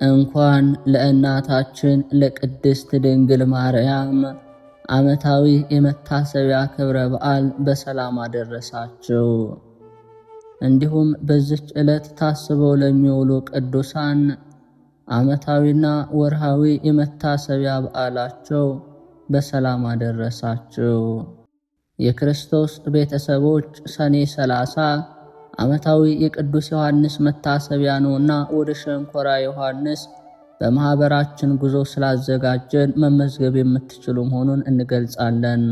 እንኳን ለእናታችን ለቅድስት ድንግል ማርያም ዓመታዊ የመታሰቢያ ክብረ በዓል በሰላም አደረሳችሁ። እንዲሁም በዚች ዕለት ታስበው ለሚውሉ ቅዱሳን ዓመታዊና ወርሃዊ የመታሰቢያ በዓላቸው በሰላም አደረሳችሁ። የክርስቶስ ቤተሰቦች ሰኔ 30 ዓመታዊ የቅዱስ ዮሐንስ መታሰቢያ ነውና ወደ ሸንኮራ ዮሐንስ በማኅበራችን ጉዞ ስላዘጋጀን መመዝገብ የምትችሉ መሆኑን እንገልጻለን።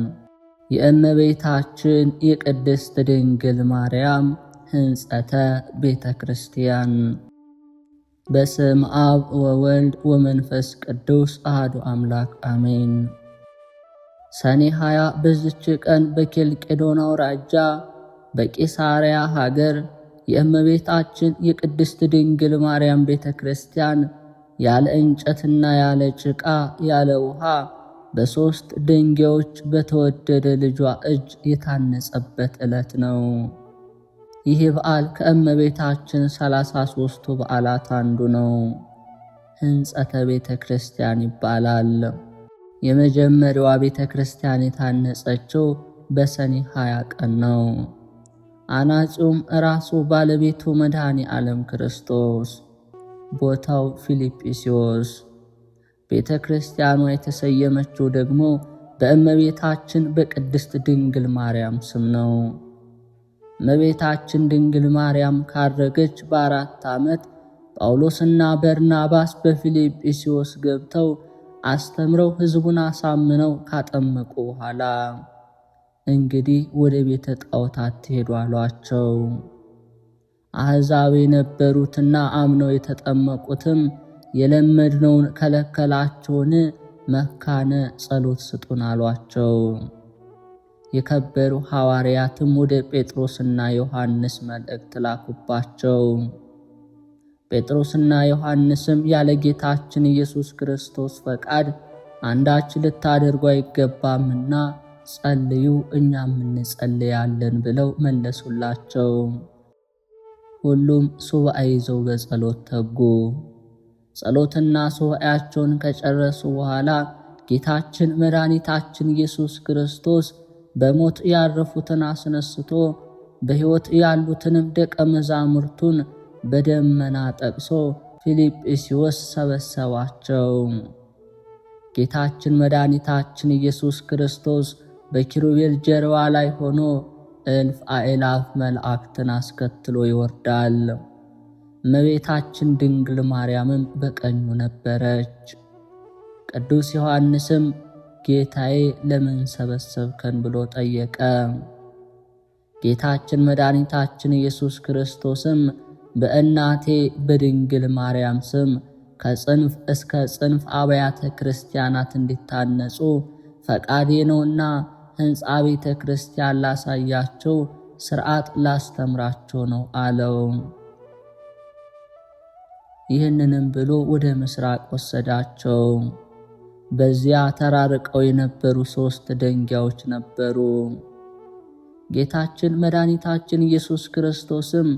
የእመቤታችን የቅድስት ድንግል ማርያም ሕንጸተ ቤተ ክርስቲያን። በስም አብ ወወልድ ወመንፈስ ቅዱስ አሐዱ አምላክ አሜን። ሰኔ 20 በዚች ቀን በኬልቄዶን አውራጃ በቂሳርያ ሀገር የእመቤታችን የቅድስት ድንግል ማርያም ቤተ ክርስቲያን ያለ እንጨትና ያለ ጭቃ ያለ ውሃ በሦስት ድንጋዮች በተወደደ ልጇ እጅ የታነጸበት ዕለት ነው። ይህ በዓል ከእመቤታችን 33ቱ በዓላት አንዱ ነው። ሕንጸተ ቤተ ክርስቲያን ይባላል። የመጀመሪያዋ ቤተ ክርስቲያን የታነጸችው በሰኔ 20 ቀን ነው። አናጺውም ራሱ ባለቤቱ መድኃኔ ዓለም ክርስቶስ፣ ቦታው ፊልጵስዩስ። ቤተ ክርስቲያኗ የተሰየመችው ደግሞ በእመቤታችን በቅድስት ድንግል ማርያም ስም ነው። እመቤታችን ድንግል ማርያም ካረገች በ4 ዓመት ጳውሎስና በርናባስ በፊልጵስዩስ ገብተው አስተምረው ሕዝቡን አሳምነው ካጠመቁ በኋላ እንግዲህ ወደ ቤተ ጣዖታት ትሄዱ አሏቸው። አሕዛብ የነበሩትና አምነው የተጠመቁትም የለመድነውን ከለከላቸውን፣ መካነ ጸሎት ስጡን አሏቸው። የከበሩ ሐዋርያትም ወደ ጴጥሮስና ዮሐንስ መልእክት ላኩባቸው። ጴጥሮስና ዮሐንስም ያለ ጌታችን ኢየሱስ ክርስቶስ ፈቃድ አንዳች ልታደርጉ አይገባምና ጸልዩ፣ እኛም እንጸልያለን ብለው መለሱላቸው። ሁሉም ሱባኤ ይዘው በጸሎት ተጉ። ጸሎትና ሱባኤያቸውን ከጨረሱ በኋላ ጌታችን መድኃኒታችን ኢየሱስ ክርስቶስ በሞት ያረፉትን አስነስቶ በሕይወት ያሉትንም ደቀ መዛሙርቱን በደመና ጠቅሶ ፊልጵስዩስ ሰበሰባቸው። ጌታችን መድኃኒታችን ኢየሱስ ክርስቶስ በኪሩቤል ጀርባ ላይ ሆኖ እልፍ አእላፍ መላእክትን አስከትሎ ይወርዳል። እመቤታችን ድንግል ማርያምም በቀኙ ነበረች። ቅዱስ ዮሐንስም ጌታዬ ለምን ሰበሰብከን ብሎ ጠየቀ። ጌታችን መድኃኒታችን ኢየሱስ ክርስቶስም በእናቴ በድንግል ማርያም ስም ከጽንፍ እስከ ጽንፍ አብያተ ክርስቲያናት እንዲታነጹ ፈቃዴ ነውና ሕንፃ ቤተ ክርስቲያን ላሳያቸው፣ ሥርዓት ላስተምራቸው ነው አለው። ይህንንም ብሎ ወደ ምስራቅ ወሰዳቸው። በዚያ ተራርቀው የነበሩ 3 ድንጋዮች ነበሩ። ጌታችን መድኃኒታችን ኢየሱስ ክርስቶስም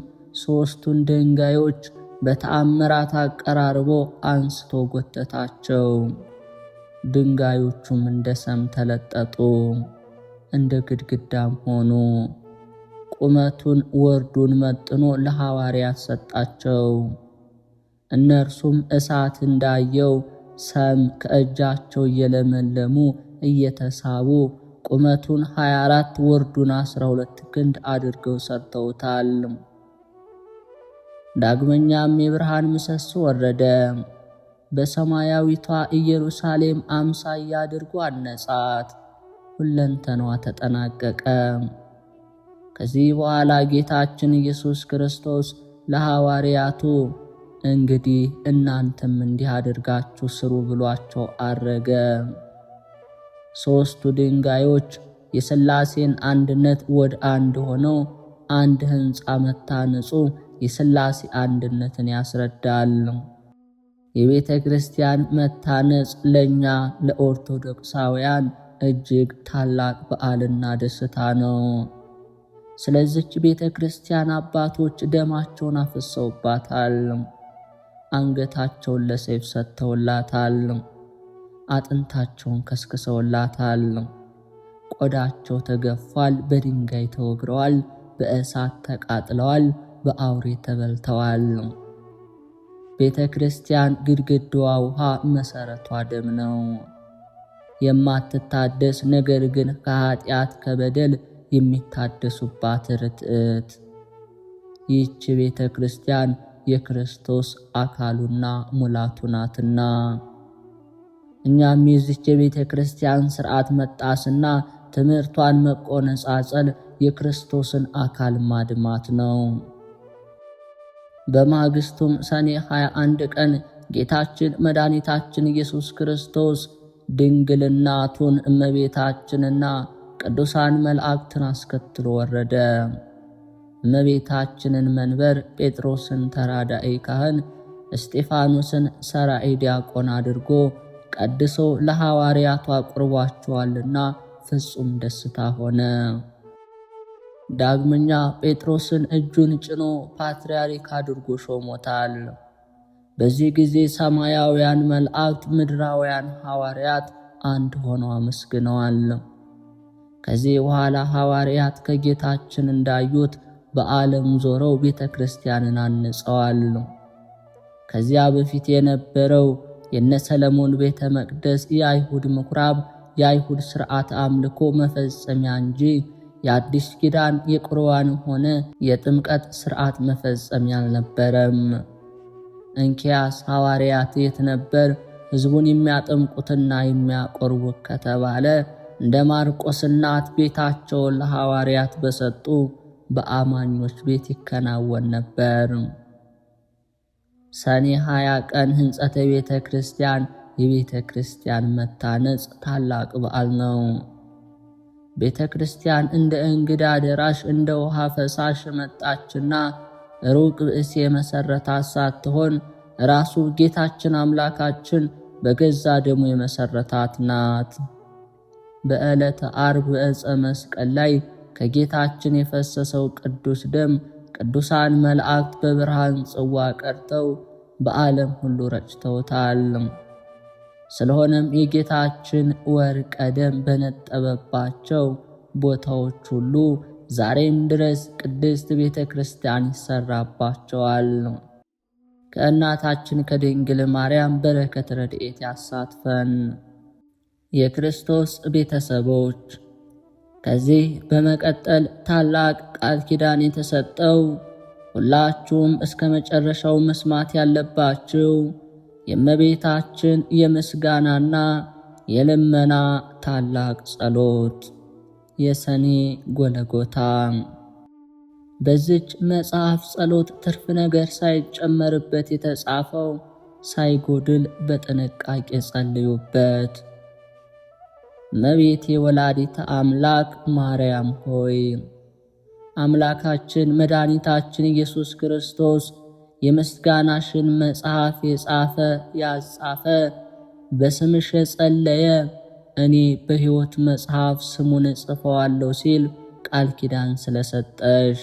3ቱን ድንጋዮች በተአምራት አቀራርቦ አንስቶ ጎተታቸው። ድንጋዮቹም እንደ ሰም ተለጠጡ፣ እንደ ግድግዳም ሆኑ። ቁመቱን ወርዱን መጥኖ ለሐዋርያት ሰጣቸው። እነርሱም እሳት እንዳየው ሰም ከእጃቸው እየለመለሙ እየተሳቡ ቁመቱን 24 ወርዱን 12 ክንድ አድርገው ሰርተውታል። ዳግመኛም የብርሃን ምሰሶ ወረደ፣ በሰማያዊቷ ኢየሩሳሌም አምሳያ አድርጎ አነጻት። ሁለንተናዋ ተጠናቀቀ። ከዚህ በኋላ ጌታችን ኢየሱስ ክርስቶስ ለሐዋርያቱ እንግዲህ እናንተም እንዲህ አድርጋችሁ ስሩ ብሏቸው አረገ። 3ቱ ድንጋዮች የሥላሴን አንድነት ወደ አንድ ሆነው አንድ ሕንፃ መታነጹ የሥላሴ አንድነትን ያስረዳል። የቤተ ክርስቲያን መታነጽ ለእኛ ለኦርቶዶክሳውያን እጅግ ታላቅ በዓልና ደስታ ነው። ስለዚች ቤተ ክርስቲያን አባቶች ደማቸውን አፍሰውባታል። አንገታቸውን ለሰይፍ ሰጥተውላታል። አጥንታቸውን ከስክሰውላታል። ቆዳቸው ተገፏል። በድንጋይ ተወግረዋል። በእሳት ተቃጥለዋል። በአውሬ ተበልተዋል። ቤተ ክርስቲያን ግድግዳዋ ውሃ፣ መሠረቷ ደም ነው። የማትታደስ ነገር ግን ከኃጢአት ከበደል የሚታደሱባት ርትዕት ይህች ቤተ ክርስቲያን የክርስቶስ አካሉና ሙላቱ ናትና እኛም የዚች የቤተ ክርስቲያን ሥርዓት መጣስና ትምህርቷን መቆነጻጸል የክርስቶስን አካል ማድማት ነው። በማግስቱም ሰኔ 21 ቀን ጌታችን መድኃኒታችን ኢየሱስ ክርስቶስ ድንግል እናቱን እመቤታችንና ቅዱሳን መላእክትን አስከትሎ ወረደ። እመቤታችንን መንበር፣ ጴጥሮስን ተራዳኢ ካህን፣ እስጢፋኖስን ሰራኢ ዲያቆን አድርጎ ቀድሶ ለሐዋርያቱ አቁርቧቸዋልና ፍጹም ደስታ ሆነ። ዳግመኛ ጴጥሮስን እጁን ጭኖ ፓትርያርክ አድርጎ ሾሞታል። በዚህ ጊዜ ሰማያውያን መላእክት፣ ምድራውያን ሐዋርያት አንድ ሆነው አመስግነዋል። ከዚህ በኋላ ሐዋርያት ከጌታችን እንዳዩት በዓለም ዞረው ቤተ ክርስቲያንን አንጸዋል። ከዚያ በፊት የነበረው የነ ሰለሞን ቤተ መቅደስ የአይሁድ ምኩራብ፣ የአይሁድ ሥርዓት አምልኮ መፈጸሚያ እንጂ የአዲስ ኪዳን የቁርባንም ሆነ የጥምቀት ሥርዓት መፈጸሚያ አልነበረም። እንኪያስ ሐዋርያት የት ነበር? ሕዝቡን የሚያጠምቁትና የሚያቆርቡት ከተባለ እንደ ማርቆስ እናት ቤታቸውን ለሐዋርያት በሰጡ በአማኞች ቤት ይከናወን ነበር። ሰኔ 20 ቀን ሕንጸተ ቤተ ክርስቲያን፣ የቤተ ክርስቲያን መታነጽ ታላቅ በዓል ነው። ቤተ ክርስቲያን እንደ እንግዳ ደራሽ እንደ ውሃ ፈሳሽ መጣችና ሩቅ ብእሲ የመሠረታት ሳትሆን ራሱ ጌታችን አምላካችን በገዛ ደሙ የመሠረታት ናት። በዕለተ ዓርብ በዕፀ መስቀል ላይ ከጌታችን የፈሰሰው ቅዱስ ደም ቅዱሳን መላእክት በብርሃን ጽዋ ቀድተው በዓለም ሁሉ ረጭተውታል። ስለሆነም የጌታችን ወርቀ ደም በነጠበባቸው ቦታዎች ሁሉ ዛሬም ድረስ ቅድስት ቤተ ክርስቲያን ይሰራባቸዋል። ከእናታችን ከድንግል ማርያም በረከት ረድኤት ያሳትፈን። የክርስቶስ ቤተሰቦች፣ ከዚህ በመቀጠል ታላቅ ቃል ኪዳን የተሰጠው ሁላችሁም እስከ መጨረሻው መስማት ያለባችሁ የእመቤታችን የምስጋናና የልመና ታላቅ ጸሎት የሰኔ ጎለጎታ። በዚች መጽሐፍ ጸሎት ትርፍ ነገር ሳይጨመርበት የተጻፈው ሳይጎድል በጥንቃቄ ጸልዩበት። እመቤቴ ወላዲተ አምላክ ማርያም ሆይ አምላካችን መድኃኒታችን ኢየሱስ ክርስቶስ የምስጋናሽን መጽሐፍ የጻፈ ያጻፈ በስምሽ የጸለየ እኔ በሕይወት መጽሐፍ ስሙን እጽፈዋለሁ ሲል ቃል ኪዳን ስለሰጠሽ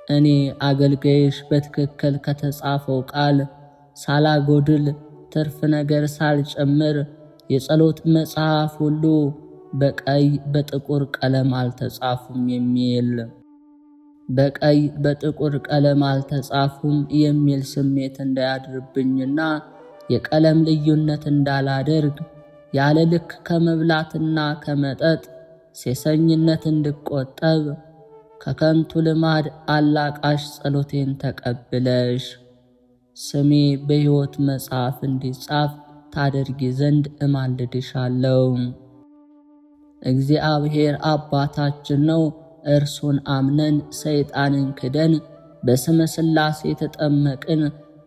እኔ አገልጋይሽ በትክክል ከተጻፈው ቃል ሳላጎድል ትርፍ ነገር ሳልጨምር የጸሎት መጽሐፍ ሁሉ በቀይ በጥቁር ቀለም አልተጻፉም የሚል በቀይ በጥቁር ቀለም አልተጻፉም የሚል ስሜት እንዳያድርብኝና የቀለም ልዩነት እንዳላደርግ ያለ ልክ ከመብላትና ከመጠጥ ሴሰኝነት እንድቆጠብ ከከንቱ ልማድ አላቃሽ ጸሎቴን ተቀብለሽ ስሜ በሕይወት መጽሐፍ እንዲጻፍ ታደርጊ ዘንድ እማልድሻለሁ። እግዚአብሔር አባታችን ነው። እርሱን አምነን ሰይጣንን ክደን በስመ ሥላሴ ተጠመቅን።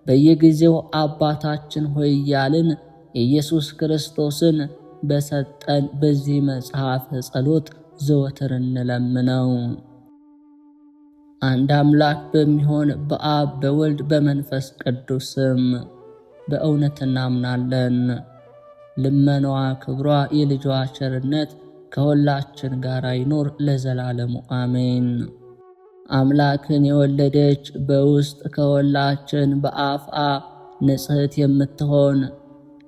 በየጊዜው አባታችን ሆይ እያልን ኢየሱስ ክርስቶስን በሰጠን በዚህ መጽሐፍ ጸሎት ዘወትር እንለምነው። አንድ አምላክ በሚሆን በአብ በወልድ በመንፈስ ቅዱስ ስም በእውነት እናምናለን። ልመናዋ ክብሯ የልጇ ቸርነት ከሁላችን ጋር ይኖር ለዘላለሙ አሜን። አምላክን የወለደች በውስጥ ከሁላችን በአፍአ ንጽሕት የምትሆን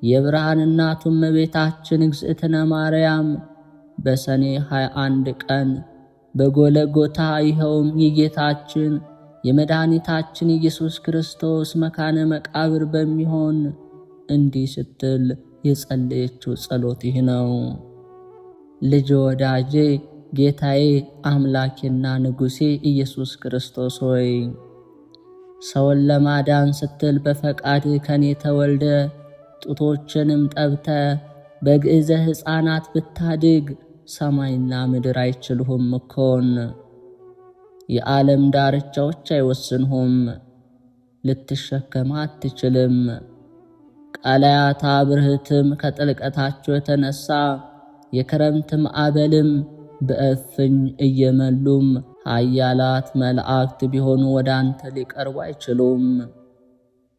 የብርሃን እናቱ እመቤታችን እግዝእትነ ማርያም በሰኔ 21 ቀን በጎለጎታ ይኸውም የጌታችን የመድኃኒታችን ኢየሱስ ክርስቶስ መካነ መቃብር በሚሆን እንዲህ ስትል የጸለየችው ጸሎት ይህ ነው። ልጅ ወዳጄ ጌታዬ አምላኬና ንጉሴ ኢየሱስ ክርስቶስ ሆይ ሰውን ለማዳን ስትል በፈቃድ ከኔ ተወልደ ጡቶችንም ጠብተ በግዕዘ ሕፃናት ብታድግ ሰማይና ምድር አይችልሁም እኮን። የዓለም ዳርቻዎች አይወስንሁም፣ ልትሸከም አትችልም። ቀላያታ ብርህትም ከጥልቀታቸው የተነሳ የክረምት ማዕበልም በእፍኝ እየመሉም ኃያላት መላእክት ቢሆኑ ወደ አንተ ሊቀርቡ አይችሉም።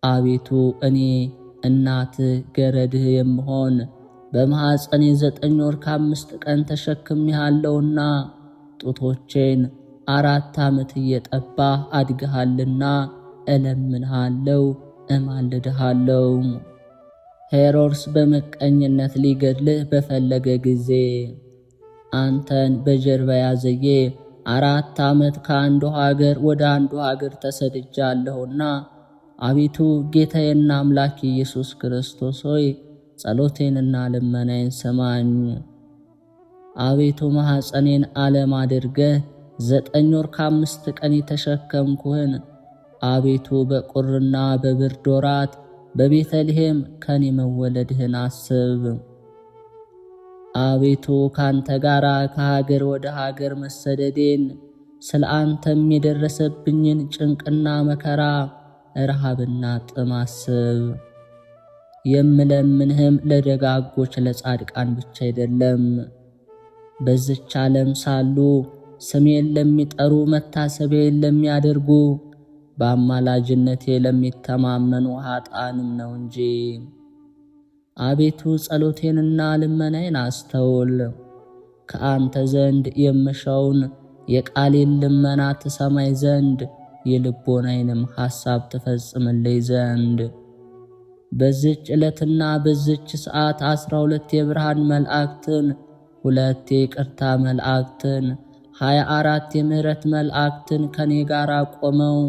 አቤቱ እኔ እናትህ ገረድህ የምሆን በማኅፀኔ 9 ወር ከ5 ቀን ተሸክሜሃለሁና ጡቶቼን 4 ዓመት እየጠባህ አድግሃልና እለምንሃለሁ፣ እማልድሃለሁ። ሄሮድስ በምቀኝነት ሊገድልህ በፈለገ ጊዜ አንተን በጀርባ ያዘዬ 4 ዓመት ከአንዱ ሀገር ወደ አንዱ ሀገር ተሰድጃለሁና አቤቱ ጌታዬና አምላክ ኢየሱስ ክርስቶስ ሆይ ጸሎቴንና ልመናዬን ስማኝ። አቤቱ ማኅፀኔን ዓለም አድርገህ 9 ወር ከ5 ቀን የተሸከምኩህን አቤቱ በቁርና በብርድ ወራት በቤተልሔም ከኔ መወለድህን አስብ። አቤቱ ካንተ ጋር ከሀገር ወደ ሀገር መሰደዴን ስለ አንተም የደረሰብኝን ጭንቅና መከራ ረሃብና ጥም አስብ። የምለምንህም ለደጋጎች ለጻድቃን ብቻ አይደለም፣ በዚች ዓለም ሳሉ ስሜን ለሚጠሩ መታሰቢያዬን ለሚያደርጉ በአማላጅነቴ ለሚተማመኑ ኃጥአንም ነው እንጂ። አቤቱ ጸሎቴንና ልመናዬን አስተውል። ከአንተ ዘንድ የምሻውን የቃሌን ልመና ትሰማይ ዘንድ የልቦናዬንም ሐሳብ ትፈጽምልኝ ዘንድ በዚች ዕለትና በዚች ሰዓት 12 የብርሃን መላእክትን፣ 2 የይቅርታ መላእክትን፣ 24 የምሕረት መላእክትን ከኔ ጋር ቆመው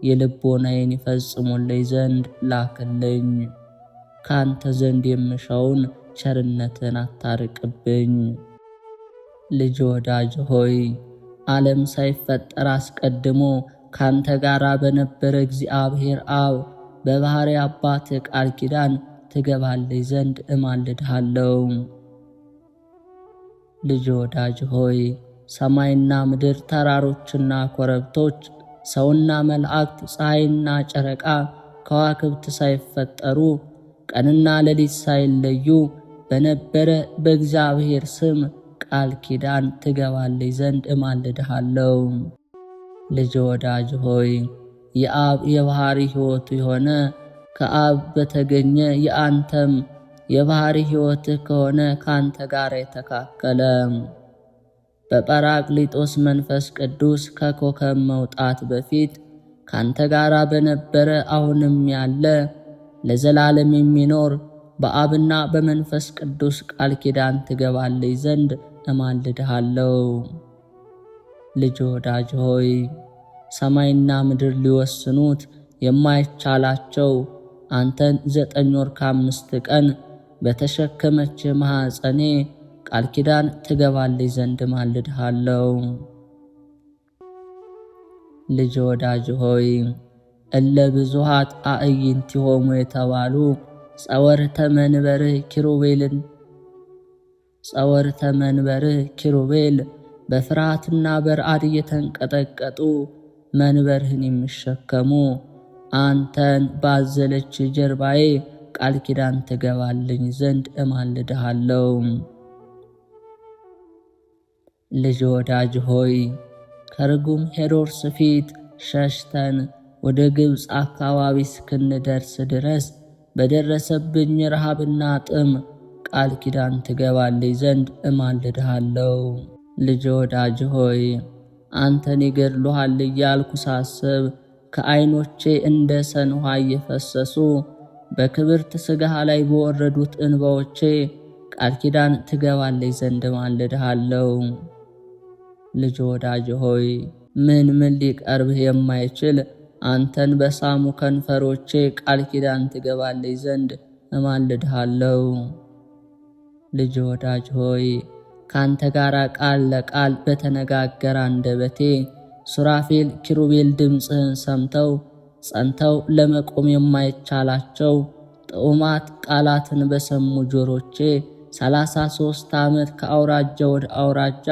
የልቦናዬን ይፈጽሙልኝ ዘንድ ላክልኝ። ካንተ ዘንድ የምሻውን ቸርነትን አታርቅብኝ። ልጅ ወዳጅ ሆይ ዓለም ሳይፈጠር አስቀድሞ ካንተ ጋር በነበረ እግዚአብሔር አብ በባሕሪ አባት ቃል ኪዳን ትገባልኝ ዘንድ እማልድሃለሁ። ልጅ ወዳጅ ሆይ ሰማይና ምድር፣ ተራሮችና ኮረብቶች፣ ሰውና መላእክት፣ ፀሐይና ጨረቃ፣ ከዋክብት ሳይፈጠሩ ቀንና ሌሊት ሳይለዩ በነበረ በእግዚአብሔር ስም ቃል ኪዳን ትገባልኝ ዘንድ እማልድሃለሁ። ልጅ ወዳጅ ሆይ የአብ የባሕሪ ሕይወቱ የሆነ ከአብ በተገኘ የአንተም የባሕሪ ሕይወትህ ከሆነ ካንተ ጋር የተካከለ በጰራቅሊጦስ መንፈስ ቅዱስ ከኮከብ መውጣት በፊት ካንተ ጋር በነበረ አሁንም ያለ ለዘላለም የሚኖር በአብና በመንፈስ ቅዱስ ቃል ኪዳን ትገባልኝ ዘንድ እማልድሃለሁ። ልጅ ወዳጅ ሆይ ሰማይና ምድር ሊወስኑት የማይቻላቸው አንተን 9 ወር ከ5 ቀን በተሸከመች ማኅፀኔ ቃል ኪዳን ትገባልኝ ዘንድ እማልድሃለሁ። ልጅ ወዳጅ ሆይ እለ ብዙኃት አዕይንቲሆሙ የተባሉ ጸወርተ መንበርህ ኪሩቤል በፍርሃትና በረዓድ እየተንቀጠቀጡ መንበርህን የሚሸከሙ አንተን ባዘለች ጀርባዬ ቃል ኪዳን ትገባልኝ ዘንድ እማልድሃለሁ። ልጅ ወዳጅ ሆይ ከርጉም ሄሮድስ ፊት ሸሽተን ወደ ግብፅ አካባቢ እስክንደርስ ድረስ በደረሰብኝ ረሃብና ጥም ቃል ኪዳን ትገባልኝ ዘንድ እማልድሃለሁ። ልጅ ወዳጅ ሆይ አንተን ይገድሉሃል እያልኩ ሳስብ ከዓይኖቼ እንደ ሰን ውሃ እየፈሰሱ በክብርት ሥጋህ ላይ በወረዱት እንባዎቼ ቃል ኪዳን ትገባለች ዘንድ ማልድሃለሁ። ልጅ ወዳጅ ሆይ ምን ሊቀርብህ የማይችል አንተን በሳሙ ከንፈሮቼ ቃል ኪዳን ትገባለች ዘንድ እማልድሃለሁ። ልጅ ወዳጅ ሆይ ካንተ ጋር ቃል ለቃል በተነጋገረ አንደበቴ ሱራፌል ኪሩቤል ድምፅህን ሰምተው ጸንተው ለመቆም የማይቻላቸው ጥዑማት ቃላትን በሰሙ ጆሮቼ 33 ዓመት ከአውራጃ ወደ አውራጃ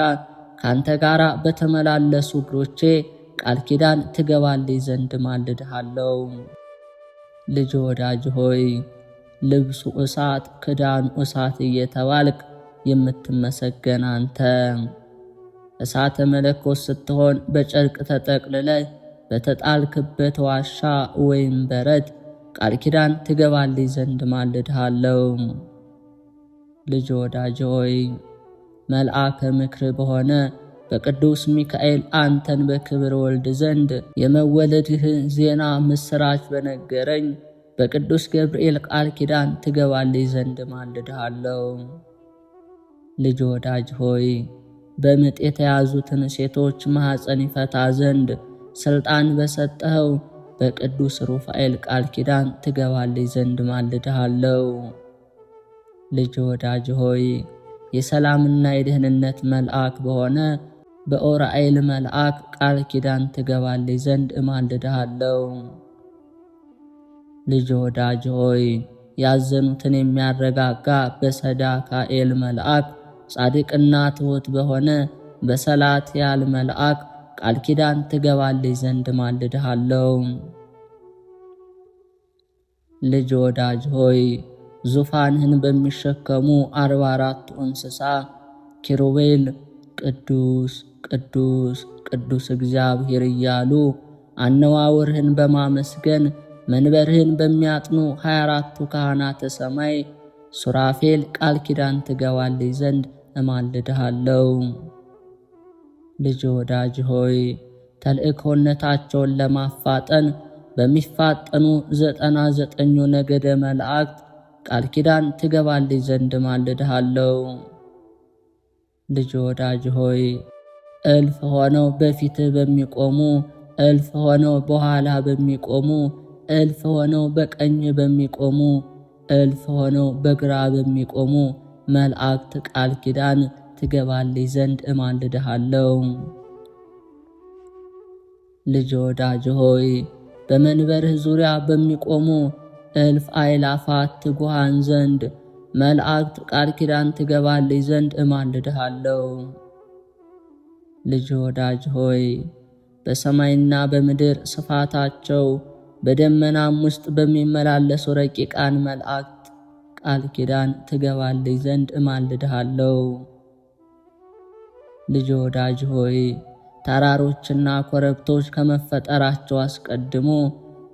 ካንተ ጋር በተመላለሱ እግሮቼ ቃል ኪዳን ትገባልኝ ዘንድ ማልድሃለሁ። ልጅ ወዳጅ ሆይ ልብሱ እሳት ክዳኑ እሳት እየተባልክ የምትመሰገን አንተ እሳተ መለኮት ስትሆን በጨርቅ ተጠቅልለ በተጣልክበት ዋሻ ወይም በረት ቃል ኪዳን ትገባልኝ ዘንድ ማልድሃለሁ። ልጅ ወዳጅ ሆይ መልአከ ምክር በሆነ በቅዱስ ሚካኤል አንተን በክብር ወልድ ዘንድ የመወለድህን ዜና ምስራች በነገረኝ በቅዱስ ገብርኤል ቃል ኪዳን ትገባልኝ ዘንድ ማልድሃለሁ። ልጅ ወዳጅ ሆይ በምጥ የተያዙትን ሴቶች ማኅፀን ይፈታ ዘንድ ሥልጣን በሰጠኸው በቅዱስ ሩፋኤል ቃል ኪዳን ትገባልኝ ዘንድ ማልድሃለሁ። ልጅ ወዳጅ ሆይ የሰላምና የደህንነት መልአክ በሆነ በኦራኤል መልአክ ቃል ኪዳን ትገባልኝ ዘንድ እማልድሃለሁ። ልጅ ወዳጅ ሆይ ያዘኑትን የሚያረጋጋ በሰዳካኤል መልአክ ጻድቅና ትሑት በሆነ በሰላትያል መልአክ ቃል ኪዳን ትገባልኝ ዘንድ እማልድሃለሁ። ልጅ ወዳጅ ሆይ ዙፋንህን በሚሸከሙ 44ቱ እንስሳ ኪሩቤል ቅዱስ ቅዱስ ቅዱስ እግዚአብሔር እያሉ አነዋወርህን በማመስገን መንበርህን በሚያጥኑ 24ቱ ካህናተ ሰማይ ሱራፌል ቃል ኪዳን ትገባልኝ ዘንድ እማልድሃለሁ። ልጅ ወዳጅ ሆይ ተልእኮነታቸውን ለማፋጠን በሚፋጠኑ 99ኙ ነገደ መላእክት ቃል ኪዳን ትገባልኝ ዘንድ እማልድሃለሁ። ልጅ ወዳጅ ሆይ እልፍ ሆነው በፊትህ በሚቆሙ እልፍ ሆነው በኋላ በሚቆሙ እልፍ ሆነው በቀኝ በሚቆሙ እልፍ ሆነው በግራ በሚቆሙ መላእክት ቃል ኪዳን ትገባልኝ ዘንድ እማልድሃለሁ። ልጅ ወዳጅ ሆይ በመንበርህ ዙሪያ በሚቆሙ እልፍ አእላፋት ትጉሃን ዘንድ መላእክት ቃል ኪዳን ትገባልኝ ዘንድ እማልድሃለሁ። ልጅ ወዳጅ ሆይ በሰማይና በምድር ስፋታቸው በደመናም ውስጥ በሚመላለሱ ረቂቃን መላእክት ቃል ኪዳን ትገባልኝ ዘንድ እማልድሃለሁ። ልጅ ወዳጅ ሆይ ተራሮችና ኮረብቶች ከመፈጠራቸው አስቀድሞ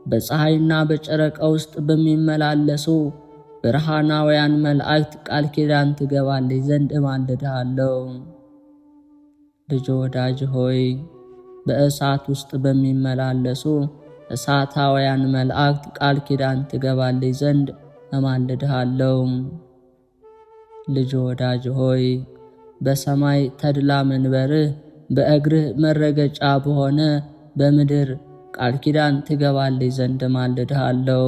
በፀሐይና በጨረቃ ውስጥ በሚመላለሱ ብርሃናውያን መላእክት ቃል ኪዳን ትገባልኝ ዘንድ እማልድሃለሁ። ልጅ ወዳጅ ሆይ በእሳት ውስጥ በሚመላለሱ እሳታውያን መላእክት ቃል ኪዳን ትገባልኝ ዘንድ እማልድሃለሁ። ልጅ ወዳጅ ሆይ በሰማይ ተድላ መንበርህ በእግርህ መረገጫ በሆነ በምድር ቃል ኪዳን ትገባልኝ ዘንድ እማልድሃለሁ።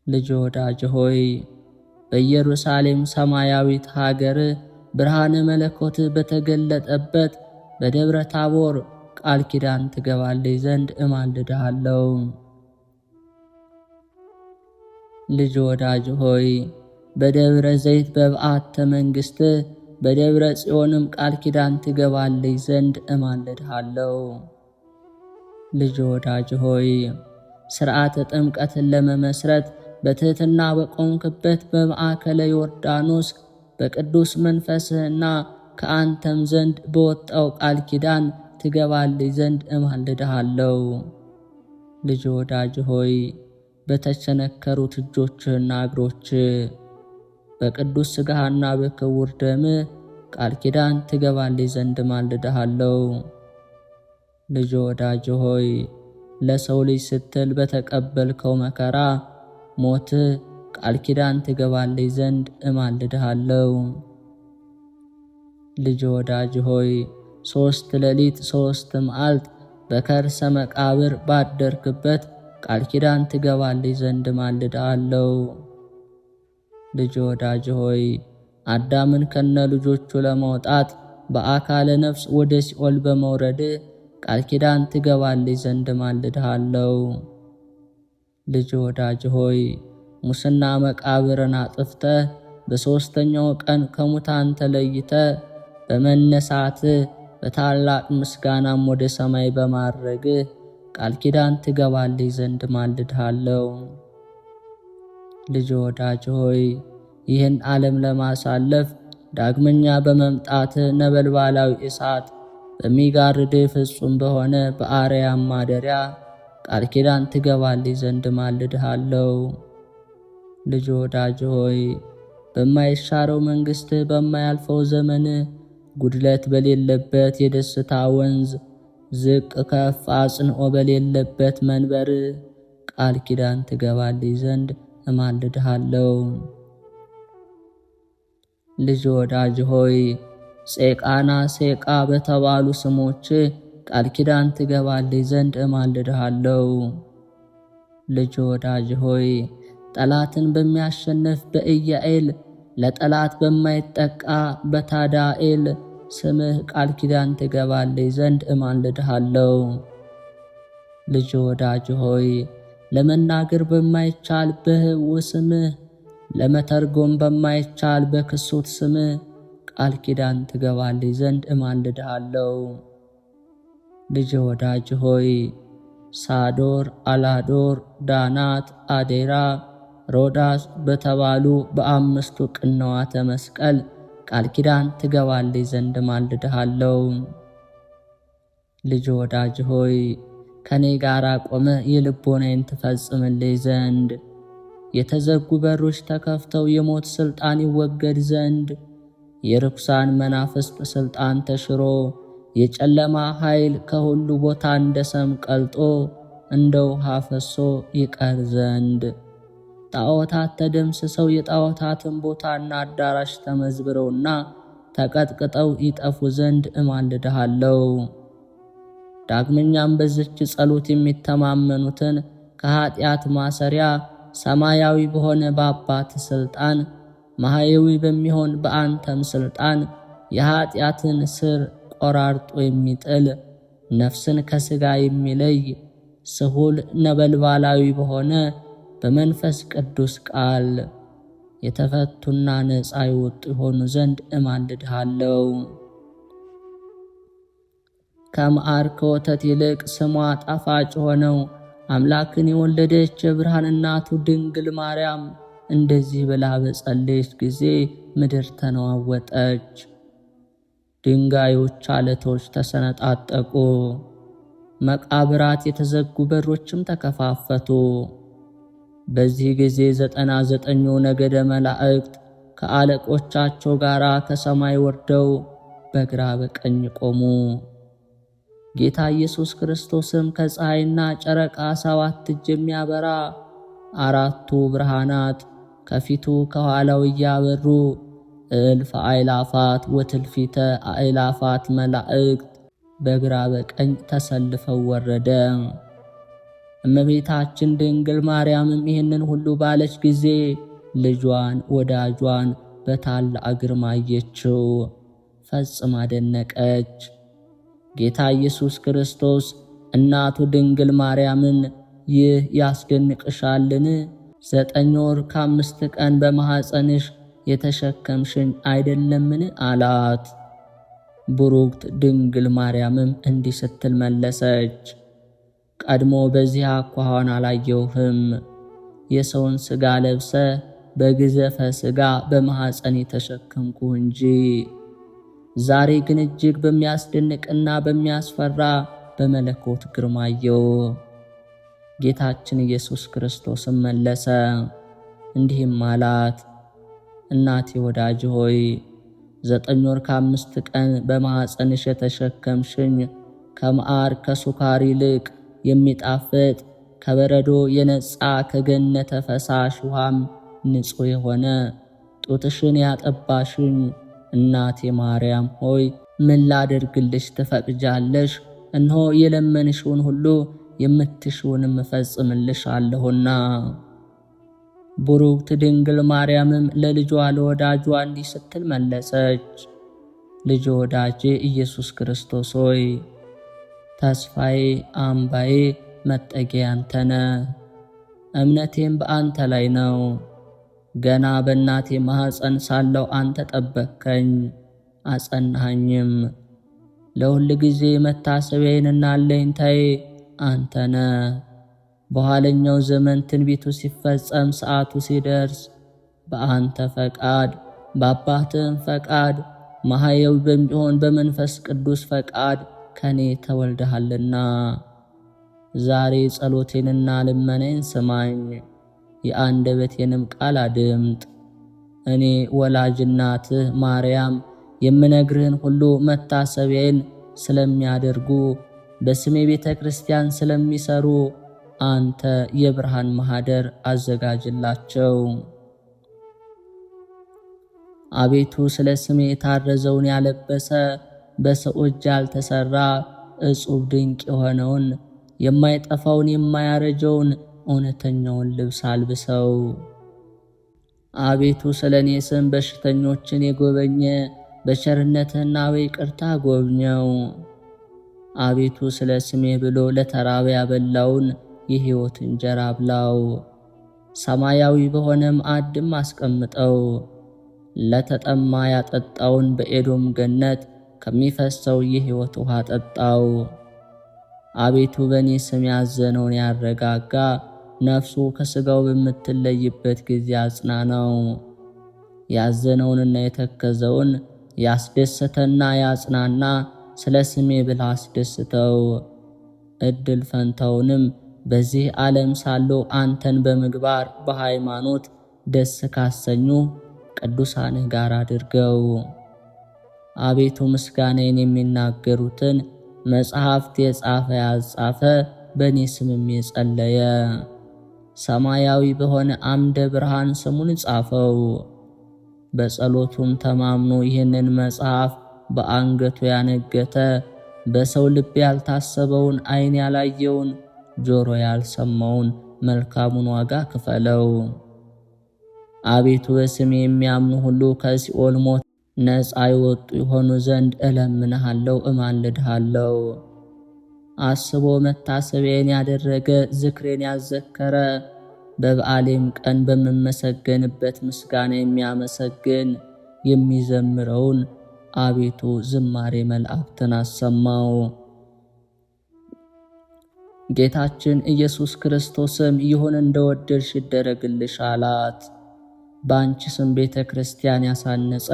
ልጅ ወዳጅ ሆይ በኢየሩሳሌም ሰማያዊት ሀገርህ ብርሃነ መለኮት በተገለጠበት በደብረ ታቦር ቃል ኪዳን ትገባልኝ ዘንድ እማልድሃለሁ። ልጅ ወዳጅ ሆይ በደብረ ዘይት በበዓተ መንግሥትህ በደብረ ጽዮንም ቃል ኪዳን ትገባልኝ ዘንድ እማልድሃለሁ። ልጅ ወዳጅ ሆይ ሥርዓተ ጥምቀትን ለመመስረት በትሕትና በቆምክበት በማዕከለ ዮርዳኖስ በቅዱስ መንፈስህና ከአንተም ዘንድ በወጣው ቃል ኪዳን ትገባልኝ ዘንድ እማልድሃለሁ። ልጅ ወዳጅ ሆይ በተቸነከሩት እጆችህና እግሮችህ በቅዱስ ሥጋህና በክቡር ደምህ ቃል ኪዳን ትገባልኝ ዘንድ እማልድሃለሁ። ልጅ ወዳጅ ሆይ ለሰው ልጅ ስትል በተቀበልከው መከራ ሞትህ ቃል ኪዳን ትገባልኝ ዘንድ እማልድሃለሁ። ልጅ ወዳጅ ሆይ 3 ሌሊት 3 መዓልት በከርሰ መቃብር ባደርክበት ቃል ኪዳን ትገባልኝ ዘንድ እማልድሃለሁ። ልጅ ወዳጅ ሆይ አዳምን ከነ ልጆቹ ለማውጣት በአካለ ነፍስ ወደ ሲኦል በመውረድ ቃል ኪዳን ትገባልኝ ዘንድ እማልድሃለሁ። ልጅ ወዳጅ ሆይ ሙስና መቃብርን አጥፍተህ በሦስተኛው ቀን ከሙታን ተለይተህ በመነሳትህ በታላቅ ምስጋናም ወደ ሰማይ በማረግህ ቃል ኪዳን ትገባልኝ ዘንድ እማልድሃለሁ። ልጅ ወዳጅ ሆይ ይህን ዓለም ለማሳለፍ ዳግመኛ በመምጣትህ ነበልባላዊ እሳት በሚጋርድህ ፍጹም በሆነ በአርያም ማደሪያ ቃል ኪዳን ትገባልኝ ዘንድ እማልድሃለሁ። ልጅ ወዳጅ ሆይ በማይሻረው መንግሥትህ በማያልፈው ዘመንህ ጉድለት በሌለበት የደስታ ወንዝ ዝቅ ከፍ አጽንዖ በሌለበት መንበርህ ቃል ኪዳን ትገባልኝ ዘንድ እማልድሃለሁ። ልጅ ወዳጅ ሆይ ጼቃና ሴቃ በተባሉ ስሞች ቃል ኪዳን ትገባልኝ ዘንድ እማልድሃለሁ። ልጅ ወዳጅ ሆይ ጠላትን በሚያሸንፍ በኢያኤል ለጠላት በማይጠቃ በታዳኤል ስምህ ቃል ኪዳን ትገባልኝ ዘንድ እማልድሃለሁ። ልጅ ወዳጅ ሆይ ለመናገር በማይቻል በህቡዕ ስምህ ለመተርጎም በማይቻል በክሱት ስምህ ቃል ኪዳን ትገባልኝ ዘንድ እማልድሃለሁ። ልጅ ወዳጅ ሆይ ሳዶር፣ አላዶር፣ ዳናት፣ አዴራ፣ ሮዳስ በተባሉ በ5ቱ ቅንዋተ መስቀል ቃል ኪዳን ትገባልኝ ዘንድ እማልድሃለሁ። ልጅ ወዳጅ ሆይ ከኔ ጋር ቆመ የልቦናዬን ትፈጽምልኝ ዘንድ የተዘጉ በሮች ተከፍተው የሞት ሥልጣን ይወገድ ዘንድ የርኩሳን መናፍስት ሥልጣን ተሽሮ የጨለማ ኃይል ከሁሉ ቦታ እንደ ሰም ቀልጦ እንደ ውሃ ፈሶ ይቀር ዘንድ ጣዖታት ተደምስሰው የጣዖታትን ቦታና አዳራሽ ተመዝብረውና ተቀጥቅጠው ይጠፉ ዘንድ እማልድሃለሁ። ዳግመኛም በዚች ጸሎት የሚተማመኑትን ከኃጢአት ማሰሪያ ሰማያዊ በሆነ በአባት ሥልጣን ማህየዊ በሚሆን በአንተም ሥልጣን የኃጢአትን ስር ቆራርጦ የሚጥል ነፍስን ከሥጋ የሚለይ ስሁል ነበልባላዊ በሆነ በመንፈስ ቅዱስ ቃል የተፈቱና ነፃ የወጡ የሆኑ ዘንድ እማልድሃለሁ። ከማር ከወተት ይልቅ ስሟ ጣፋጭ ሆነው አምላክን የወለደች የብርሃን እናቱ ድንግል ማርያም እንደዚህ ብላ በጸለየች ጊዜ ምድር ተነዋወጠች፣ ድንጋዮች አለቶች ተሰነጣጠቁ፣ መቃብራት የተዘጉ በሮችም ተከፋፈቱ። በዚህ ጊዜ 99ኙ ነገደ መላእክት ከአለቆቻቸው ጋር ከሰማይ ወርደው በግራ በቀኝ ቆሙ። ጌታ ኢየሱስ ክርስቶስም ከፀሐይና ጨረቃ 7 እጅ የሚያበራ 4ቱ ብርሃናት ከፊቱ ከኋላው እያበሩ እልፍ አእላፋት ወትልፊተ አእላፋት መላእክት በግራ በቀኝ ተሰልፈው ወረደ። እመቤታችን ድንግል ማርያምም ይህንን ሁሉ ባለች ጊዜ ልጇን ወዳጇን በታላቅ ግርማ አየችው፣ ፈጽማ አደነቀች። ጌታ ኢየሱስ ክርስቶስ እናቱ ድንግል ማርያምን ይህ ያስደንቅሻልን? 9 ወር ከ5 ቀን በማኅፀንሽ የተሸከምሽኝ አይደለምን? አላት። ቡሩክት ድንግል ማርያምም እንዲህ ስትል መለሰች፣ ቀድሞ በዚህ አኳኋን አላየሁህም። የሰውን ሥጋ ለብሰ በግዘፈ ሥጋ በማኅፀን የተሸከምኩ እንጂ። ዛሬ ግን እጅግ በሚያስደንቅና በሚያስፈራ በመለኮት ግርማየው። ጌታችን ኢየሱስ ክርስቶስም መለሰ እንዲህም አላት፣ እናቴ ወዳጅ ሆይ 9 ወር ከ5 ቀን በማኅፀንሽ የተሸከምሽኝ ከመዓር ከሱካር ይልቅ የሚጣፍጥ ከበረዶ የነጻ ከገነተ ፈሳሽ ውሃም ንጹሕ የሆነ ጡትሽን ያጠባሽኝ እናቴ ማርያም ሆይ ምን ላደርግልሽ ትፈቅጃለሽ? እነሆ የለመንሽውን ሁሉ የምትሽውንም እፈጽምልሻለሁና። ቡሩክት ድንግል ማርያምም ለልጇ ለወዳጇ እንዲህ ስትል መለሰች። ልጅ ወዳጄ ኢየሱስ ክርስቶስ ሆይ ተስፋዬ፣ አምባዬ፣ መጠጊያ አንተ ነህ። እምነቴም በአንተ ላይ ነው። ገና በእናቴ ማኅፀን ሳለሁ አንተ ጠበቅከኝ አጸናኸኝም። ለሁል ጊዜ መታሰቢያዬንና አለኝታዬ አንተ ነህ። በኋለኛው ዘመን ትንቢቱ ሲፈጸም ሰዓቱ ሲደርስ በአንተ ፈቃድ በአባትህም ፈቃድ ማህየው በሚሆን በመንፈስ ቅዱስ ፈቃድ ከኔ ተወልደሃልና ዛሬ ጸሎቴንና ልመናዬን ስማኝ፣ የአንደበቴንም ቃል አድምጥ። እኔ ወላጅ እናትህ ማርያም የምነግርህን ሁሉ መታሰቢያዬን ስለሚያደርጉ በስሜ ቤተ ክርስቲያን ስለሚሰሩ አንተ የብርሃን ማኅደር አዘጋጅላቸው። አቤቱ ስለ ስሜ የታረዘውን ያለበሰ በሰው እጅ ያልተሠራ እጹብ ድንቅ የሆነውን የማይጠፋውን የማያረጀውን እውነተኛውን ልብስ አልብሰው። አቤቱ ስለ እኔ ስም በሽተኞችን የጎበኘ በቸርነትህና በይቅርታ ጎብኘው። አቤቱ ስለ ስሜ ብሎ ለተራበ ያበላውን የሕይወት እንጀራ አብላው። ሰማያዊ በሆነ ማዕድም አስቀምጠው። ለተጠማ ያጠጣውን በኤዶም ገነት ከሚፈሰው የሕይወት ውሃ ጠጣው። አቤቱ በእኔ ስም ያዘነውን ያረጋጋ፣ ነፍሱ ከሥጋው በምትለይበት ጊዜ አጽናናው። ያዘነውንና የተከዘውን ያስደሰተና ያጽናና ስለ ስሜ ብላ አስደስተው። ዕድል ፈንታውንም በዚህ ዓለም ሳሉ አንተን በምግባር በሃይማኖት ደስ ካሰኙ ቅዱሳንህ ጋር አድርገው። አቤቱ ምስጋናዬን የሚናገሩትን መጽሐፍት የጻፈ ያጻፈ በእኔ ስምም የጸለየ ሰማያዊ በሆነ አምደ ብርሃን ስሙን ጻፈው። በጸሎቱም ተማምኖ ይህንን መጽሐፍ በአንገቱ ያነገተ በሰው ልብ ያልታሰበውን ዓይን ያላየውን ጆሮ ያልሰማውን መልካሙን ዋጋ ክፈለው። አቤቱ በስሜ የሚያምኑ ሁሉ ከሲኦል ሞት ነፃ ይወጡ የሆኑ ዘንድ እለምንሃለሁ፣ እማልድሃለሁ። አስቦ መታሰቢያን ያደረገ ዝክሬን ያዘከረ በበዓሌም ቀን በምመሰገንበት ምስጋና የሚያመሰግን የሚዘምረውን አቤቱ ዝማሬ መላእክትን አሰማው። ጌታችን ኢየሱስ ክርስቶስም ይሁን እንደወደድሽ ይደረግልሽ አላት። በአንቺ ስም ቤተ ክርስቲያን ያሳነጸ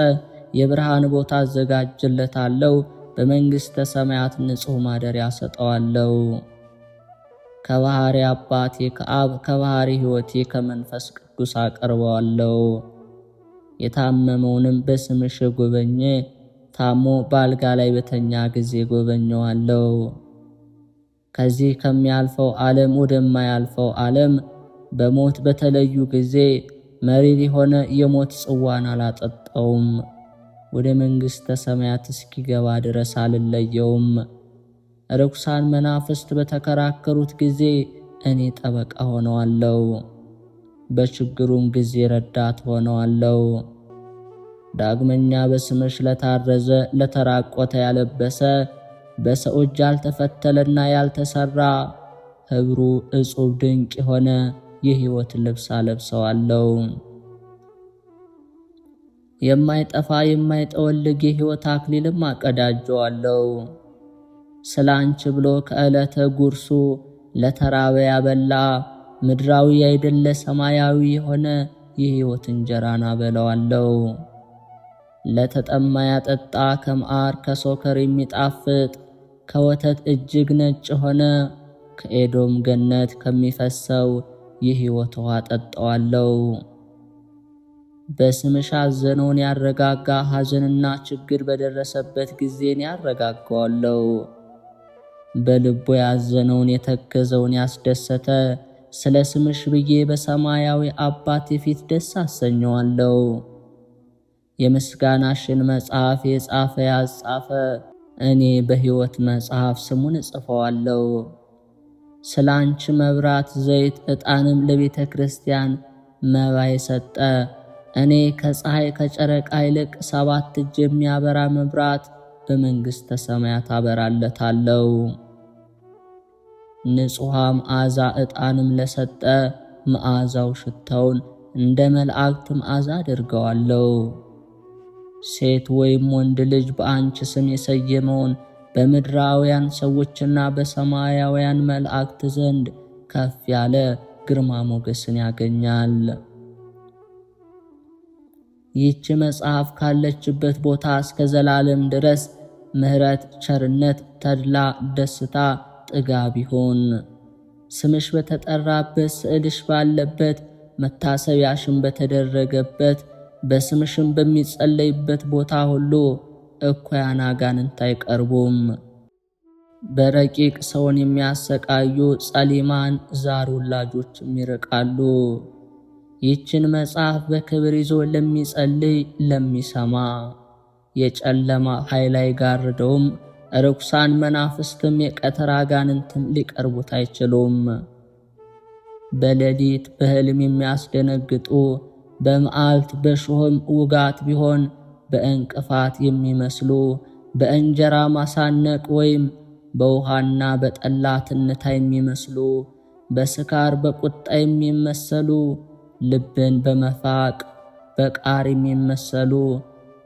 የብርሃን ቦታ አዘጋጅለታለሁ፣ በመንግሥተ ሰማያት ንጹሕ ማደሪያ ሰጠዋለሁ። ከባሕሪ አባቴ ከአብ ከባሕሪ ሕይወቴ ከመንፈስ ቅዱስ አቀርበዋለሁ። የታመመውንም በስምሽ ጎበኘ ታሞ በአልጋ ላይ በተኛ ጊዜ ጎበኘዋለሁ። ከዚህ ከሚያልፈው ዓለም ወደማያልፈው ዓለም በሞት በተለዩ ጊዜ መሪር የሆነ የሞት ጽዋን አላጠጣውም። ወደ መንግሥተ ሰማያት እስኪገባ ድረስ አልለየውም። ርኩሳን መናፍስት በተከራከሩት ጊዜ እኔ ጠበቃ ሆነዋለሁ፣ በችግሩም ጊዜ ረዳት ሆነዋለሁ። ዳግመኛ በስምሽ ለታረዘ ለተራቆተ ያለበሰ በሰው እጅ ያልተፈተለና ያልተሰራ ኅብሩ እጹብ ድንቅ የሆነ የሕይወት ልብስ አለብሰዋለሁ። የማይጠፋ የማይጠወልግ የሕይወት አክሊልም አቀዳጀዋለሁ። ስለ አንቺ ብሎ ከዕለተ ጉርሱ ለተራበ ያበላ ምድራዊ አይደለ ሰማያዊ የሆነ የሕይወት እንጀራን አበላዋለሁ። ለተጠማ ያጠጣ ከመዓር ከሶከር የሚጣፍጥ ከወተት እጅግ ነጭ ሆነ ከኤዶም ገነት ከሚፈሰው የሕይወት ውሃ ጠጣዋለሁ። በስምሽ ያዘነውን ያረጋጋ፣ ሐዘንና ችግር በደረሰበት ጊዜን ያረጋጋዋለሁ። በልቡ ያዘነውን የተከዘውን ያስደሰተ ስለ ስምሽ ብዬ በሰማያዊ አባቴ ፊት ደስ አሰኘዋለሁ። የምስጋናሽን መጽሐፍ የጻፈ ያጻፈ እኔ በሕይወት መጽሐፍ ስሙን እጽፈዋለሁ። ስለ አንቺ መብራት፣ ዘይት፣ ዕጣንም ለቤተ ክርስቲያን መባ የሰጠ እኔ ከፀሐይ ከጨረቃ ይልቅ 7 እጅ የሚያበራ መብራት በመንግሥተ ሰማያት አበራለታለሁ። ንጹሐ መዓዛ ዕጣንም ለሰጠ መዓዛው ሽታውን እንደ መላእክት መዓዛ አድርገዋለሁ። ሴት ወይም ወንድ ልጅ በአንቺ ስም የሰየመውን በምድራውያን ሰዎችና በሰማያውያን መላእክት ዘንድ ከፍ ያለ ግርማ ሞገስን ያገኛል። ይህች መጽሐፍ ካለችበት ቦታ እስከ ዘላለም ድረስ ምሕረት፣ ቸርነት፣ ተድላ፣ ደስታ፣ ጥጋብ ይሁን። ስምሽ በተጠራበት፣ ስዕልሽ ባለበት፣ መታሰቢያሽን በተደረገበት፣ በስምሽም በሚጸለይበት ቦታ ሁሉ እኩያን አጋንንት አይቀርቡም። በረቂቅ ሰውን የሚያሰቃዩ ጸሊማን ዛር ውላጆችም ይርቃሉ። ይህችን መጽሐፍ በክብር ይዞ ለሚጸልይ ለሚሰማ የጨለማ ኃይል አይጋርደውም። ርኩሳን መናፍስትም የቀትር አጋንንትም ሊቀርቡት አይችሉም። በሌሊት በሕልም የሚያስደነግጡ በመዓልት በሾህም ውጋት ቢሆን በእንቅፋት የሚመስሉ በእንጀራ ማሳነቅ ወይም በውሃና በጠላ ትንታ የሚመስሉ በስካር በቁጣ የሚመሰሉ ልብን በመፋቅ በቃር የሚመሰሉ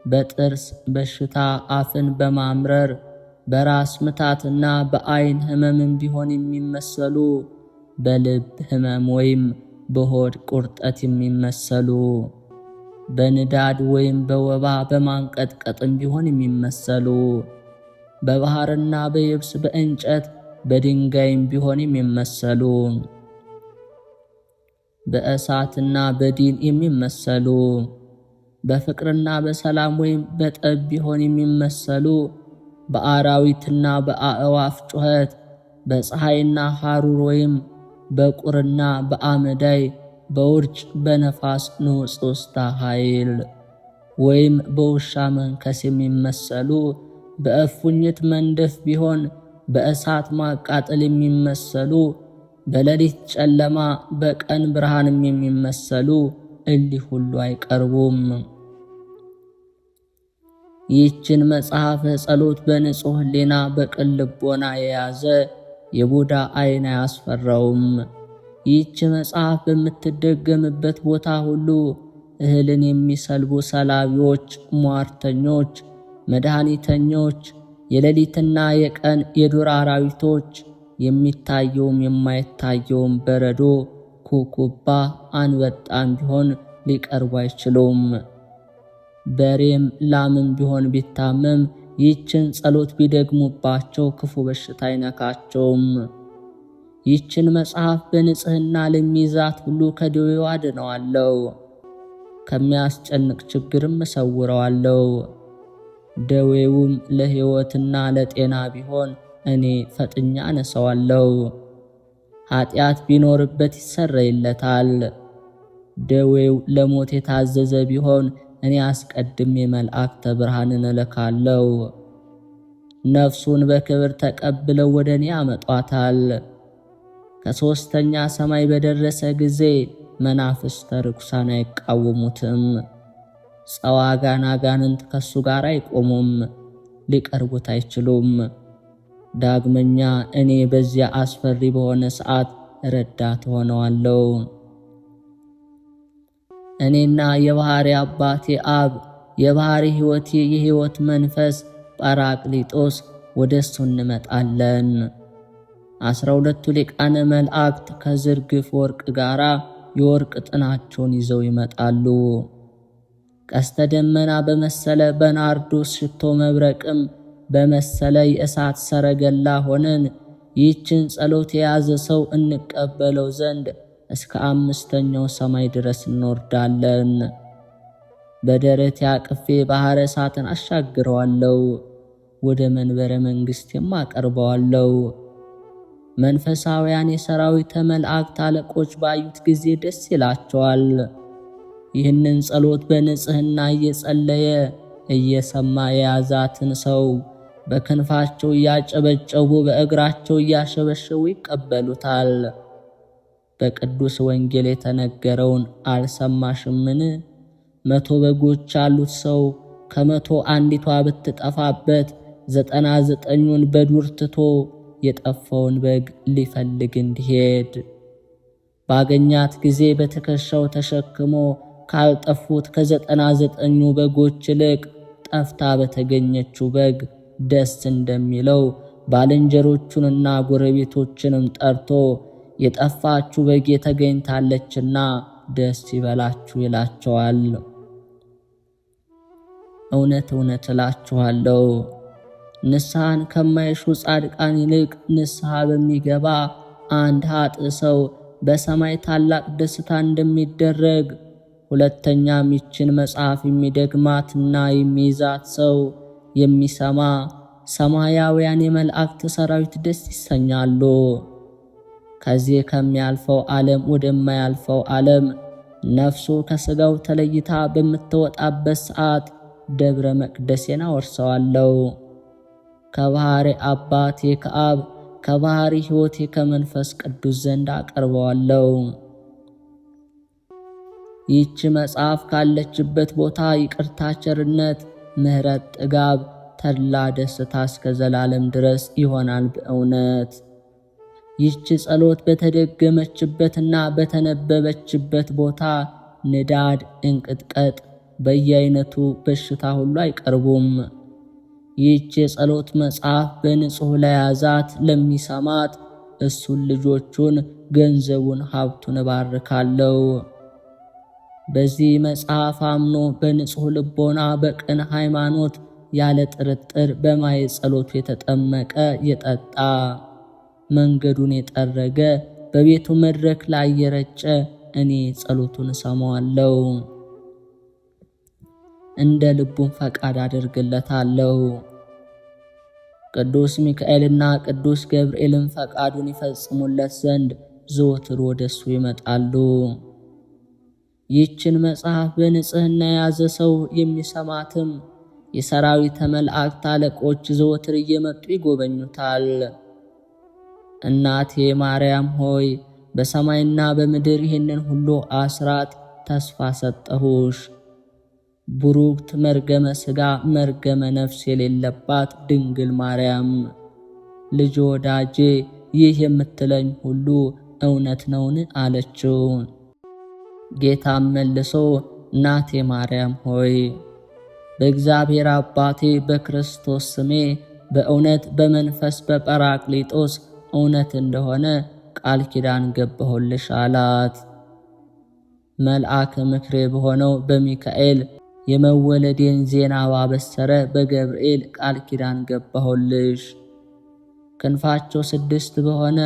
በጥርስ በሽታ አፍን በማምረር በራስ ምታትና በዓይን ሕመምም ቢሆን የሚመሰሉ በልብ ሕመም ወይም በሆድ ቁርጠት የሚመሰሉ በንዳድ ወይም በወባ በማንቀጥቀጥም ቢሆን የሚመሰሉ በባህርና በየብስ በእንጨት በድንጋይም ቢሆን የሚመሰሉ በእሳትና በዲን የሚመሰሉ በፍቅርና በሰላም ወይም በጠብ ቢሆን የሚመሰሉ በአራዊትና በአእዋፍ ጩኸት በፀሐይና ሐሩር ወይም በቁርና በአመዳይ በውርጭ በነፋስ ንውጽውጽታ ኃይል ወይም በውሻ መንከስ የሚመሰሉ በእፉኝት መንደፍ ቢሆን በእሳት ማቃጠል የሚመሰሉ በሌሊት ጨለማ በቀን ብርሃንም የሚመሰሉ እሊህ ሁሉ አይቀርቡም። ይህችን መጽሐፈ ጸሎት በንጹሕ ሕሊና በቅን ልቦና የያዘ የቡዳ ዓይን አያስፈራውም። ይህች መጽሐፍ በምትደገምበት ቦታ ሁሉ እህልን የሚሰልቡ ሰላቢዎች፣ ሟርተኞች፣ መድኃኒተኞች፣ የሌሊትና የቀን የዱር አራዊቶች፣ የሚታየውም የማይታየውም በረዶ፣ ኩኩባ፣ አንበጣም ቢሆን ሊቀርቡ አይችሉም። በሬም ላምም ቢሆን ቢታመም ይህችን ጸሎት ቢደግሙባቸው ክፉ በሽታ አይነካቸውም። ይህችን መጽሐፍ በንጽሕና ለሚይዛት ሁሉ ከደዌው አድነዋለሁ፣ ከሚያስጨንቅ ችግርም እሰውረዋለሁ። ደዌውም ለሕይወትና ለጤና ቢሆን እኔ ፈጥኛ አነሳዋለሁ። ኃጢአት ቢኖርበት ይሰረይለታል። ደዌው ለሞት የታዘዘ ቢሆን እኔ አስቀድሜ መላእክተ ብርሃንን እልካለሁ። ነፍሱን በክብር ተቀብለው ወደ እኔ ያመጧታል። ከሦስተኛ ሰማይ በደረሰ ጊዜ መናፍስተ ርኩሳን አይቃወሙትም። ጸዋጋን አጋንንት ከሱ ጋር አይቆሙም፣ ሊቀርቡት አይችሉም። ዳግመኛ እኔ በዚያ አስፈሪ በሆነ ሰዓት ረዳት ሆነዋለሁ። እኔና የባሕሪ አባቴ አብ፣ የባሕሪ ሕይወቴ የሕይወት መንፈስ ጳራቅሊጦስ ወደ እሱ እንመጣለን። 12ቱ ሊቃነ መላእክት ከዝርግፍ ወርቅ ጋር የወርቅ ጥናቸውን ይዘው ይመጣሉ። ቀስተ ደመና በመሰለ በናርዶስ ሽቶ መብረቅም በመሰለ የእሳት ሰረገላ ሆነን ይህችን ጸሎት የያዘ ሰው እንቀበለው ዘንድ እስከ 5ኛው ሰማይ ድረስ እንወርዳለን። በደረቴ አቅፌ ባሕረ እሳትን አሻግረዋለሁ። ወደ መንበረ መንግሥቴም አቀርበዋለሁ። መንፈሳውያን የሰራዊተ መላእክት አለቆች ባዩት ጊዜ ደስ ይላቸዋል። ይህንን ጸሎት በንጽሕና እየጸለየ እየሰማ የያዛትን ሰው በክንፋቸው እያጨበጨቡ በእግራቸው እያሸበሸቡ ይቀበሉታል። በቅዱስ ወንጌል የተነገረውን አልሰማሽምን? 100 በጎች ያሉት ሰው ከ100 አንዲቷ ብትጠፋበት 99ን በዱር ትቶ የጠፋውን በግ ሊፈልግ እንዲሄድ ባገኛት ጊዜ በትከሻው ተሸክሞ ካልጠፉት ከ99ኙ በጎች ይልቅ ጠፍታ በተገኘችው በግ ደስ እንደሚለው ባልንጀሮቹንና ጎረቤቶችንም ጠርቶ የጠፋችው በጌ ተገኝታለችና ደስ ይበላችሁ ይላቸዋል። እውነት እውነት እላችኋለሁ ንስሐን ከማይሹ ጻድቃን ይልቅ ንስሐ በሚገባ አንድ ኃጥእ ሰው በሰማይ ታላቅ ደስታ እንደሚደረግ፣ ሁለተኛም ይችን መጽሐፍ የሚደግማትና የሚይዛት ሰው የሚሰማ ሰማያውያን የመላእክት ሰራዊት ደስ ይሰኛሉ። ከዚህ ከሚያልፈው ዓለም ወደማያልፈው ዓለም ነፍሱ ከሥጋው ተለይታ በምትወጣበት ሰዓት ደብረ መቅደሴን አወርሰዋለሁ። ከባሕሪ አባቴ ከአብ ከባሕሪ ሕይወቴ ከመንፈስ ቅዱስ ዘንድ አቀርበዋለሁ። ይህች መጽሐፍ ካለችበት ቦታ ይቅርታ፣ ቸርነት፣ ምሕረት፣ ጥጋብ፣ ተድላ፣ ደስታ እስከ ዘላለም ድረስ ይሆናል በእውነት። ይህች ጸሎት በተደገመችበትና በተነበበችበት ቦታ ንዳድ፣ እንቅጥቀጥ፣ በየአይነቱ በሽታ ሁሉ አይቀርቡም። ይህች የጸሎት መጽሐፍ በንጹሕ ለያዛት ለሚሰማት እሱን፣ ልጆቹን፣ ገንዘቡን፣ ሀብቱን እባርካለሁ። በዚህ መጽሐፍ አምኖ በንጹሕ ልቦና በቅን ሃይማኖት ያለ ጥርጥር በማየ ጸሎቱ የተጠመቀ የጠጣ መንገዱን የጠረገ በቤቱ መድረክ ላይ የረጨ እኔ ጸሎቱን እሰማዋለሁ፣ እንደ ልቡም ፈቃድ አደርግለታለሁ። ቅዱስ ሚካኤልና ቅዱስ ገብርኤልን ፈቃዱን ይፈጽሙለት ዘንድ ዘወትር ወደሱ ይመጣሉ። ይህችን መጽሐፍ በንጽሕና የያዘ ሰው የሚሰማትም የሰራዊተ መላእክት አለቆች ዘወትር እየመጡ ይጎበኙታል። እናቴ ማርያም ሆይ በሰማይና በምድር ይህንን ሁሉ አስራት ተስፋ ሰጠሁሽ። ቡሩክት መርገመ ሥጋ መርገመ ነፍስ የሌለባት ድንግል ማርያም ልጅ ወዳጄ ይህ የምትለኝ ሁሉ እውነት ነውን? አለችው። ጌታም መልሶ እናቴ ማርያም ሆይ በእግዚአብሔር አባቴ በክርስቶስ ስሜ በእውነት በመንፈስ በጰራቅሊጦስ እውነት እንደሆነ ቃል ኪዳን ገባሁልሽ አላት። መልአከ ምክሬ በሆነው በሚካኤል የመወለዴን ዜና ባበሰረ በገብርኤል ቃል ኪዳን ገባሁልሽ። ክንፋቸው 6 በሆነ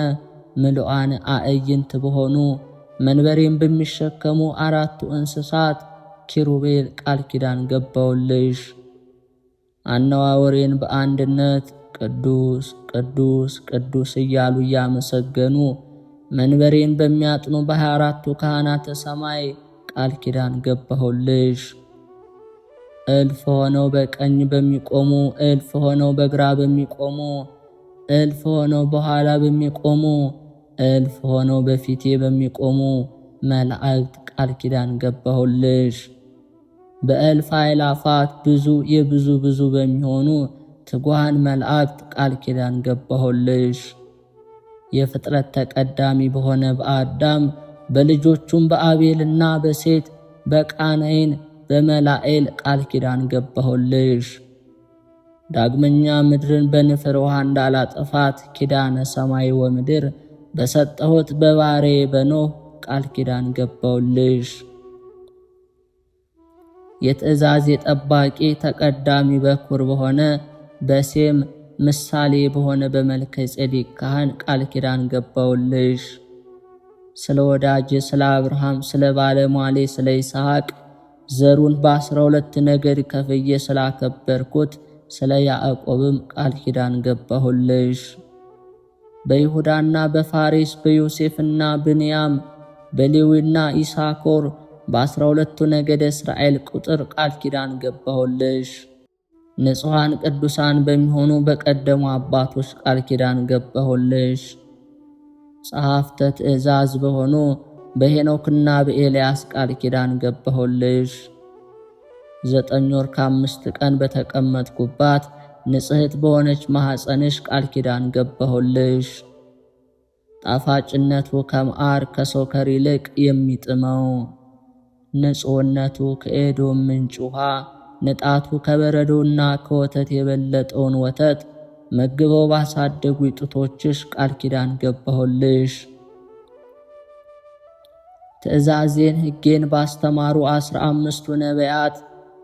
ምሉዓን አዕይንት በሆኑ መንበሬን በሚሸከሙ 4 እንስሳት ኪሩቤል ቃል ኪዳን ገባሁልሽ። አነዋወሬን በአንድነት ቅዱስ ቅዱስ ቅዱስ እያሉ እያመሰገኑ መንበሬን በሚያጥኑ በ24ቱ ካህናተ ሰማይ ቃል ኪዳን ገባሁልሽ። እልፍ ሆነው በቀኝ በሚቆሙ፣ እልፍ ሆነው በግራ በሚቆሙ፣ እልፍ ሆነው በኋላ በሚቆሙ፣ እልፍ ሆነው በፊቴ በሚቆሙ መላእክት ቃል ኪዳን ገባሁልሽ። በእልፍ አእላፋት ብዙ የብዙ ብዙ በሚሆኑ ትጉሃን መላእክት ቃል ኪዳን ገባሁልሽ። የፍጥረት ተቀዳሚ በሆነ በአዳም በልጆቹም በአቤልና በሴት በቃናይን በመላኤል ቃል ኪዳን ገባሁልሽ። ዳግመኛ ምድርን በንፍር ውሃ እንዳላጠፋት ኪዳነ ሰማይ ወምድር በሰጠሁት በባሬ በኖህ ቃል ኪዳን ገባሁልሽ። የትእዛዝ የጠባቂ ተቀዳሚ በኩር በሆነ በሴም ምሳሌ በሆነ በመልከ ጼዴቅ ካህን ቃል ኪዳን ገባሁልሽ። ስለ ወዳጄ ስለ አብርሃም ስለ ባለሟሌ ስለ ይስሐቅ ዘሩን በ12 ነገድ ከፍዬ ስላከበርኩት ስለ ያዕቆብም ቃል ኪዳን ገባሁልሽ። በይሁዳና በፋሬስ በዮሴፍና ብንያም በሌዊና ይሳኮር በ12ቱ ነገደ እስራኤል ቁጥር ቃል ኪዳን ገባሁልሽ። ንጹሐን ቅዱሳን በሚሆኑ በቀደሙ አባቶች ቃል ኪዳን ገባሁልሽ። ጸሐፍተ ትእዛዝ በሆኑ በሄኖክና በኤልያስ ቃል ኪዳን ገባሁልሽ። 9 ወር ከ5 ቀን በተቀመጥኩባት ንጽሕት በሆነች ማኅፀንሽ ቃል ኪዳን ገባሁልሽ። ጣፋጭነቱ ከማር ከሶከር ይልቅ የሚጥመው ንጹሕነቱ ከኤዶም ምንጭ ውሃ ንጣቱ ከበረዶና ከወተት የበለጠውን ወተት መግበው ባሳደጉ ጡቶችሽ ቃል ኪዳን ገባሁልሽ። ትእዛዜን ሕጌን ባስተማሩ 15ቱ ነቢያት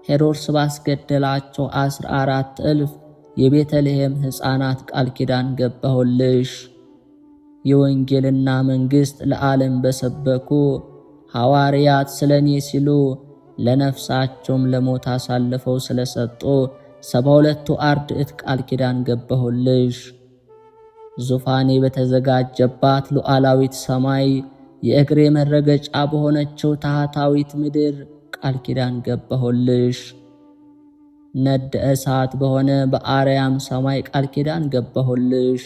ሄሮድስ ባስገደላቸው 14,000 የቤተልሔም ሕፃናት ቃል ኪዳን ገባሁልሽ። የወንጌልና መንግሥት ለዓለም በሰበኩ ሐዋርያት ስለ እኔ ሲሉ ለነፍሳቸውም ለሞት አሳልፈው ስለሰጡ 72ቱ አርድእት ቃል ኪዳን ገባሁልሽ። ዙፋኔ በተዘጋጀባት ሉዓላዊት ሰማይ የእግሬ መረገጫ በሆነችው ታሕታዊት ምድር ቃል ኪዳን ገባሁልሽ። ነደ እሳት በሆነ በአርያም ሰማይ ቃል ኪዳን ገባሁልሽ።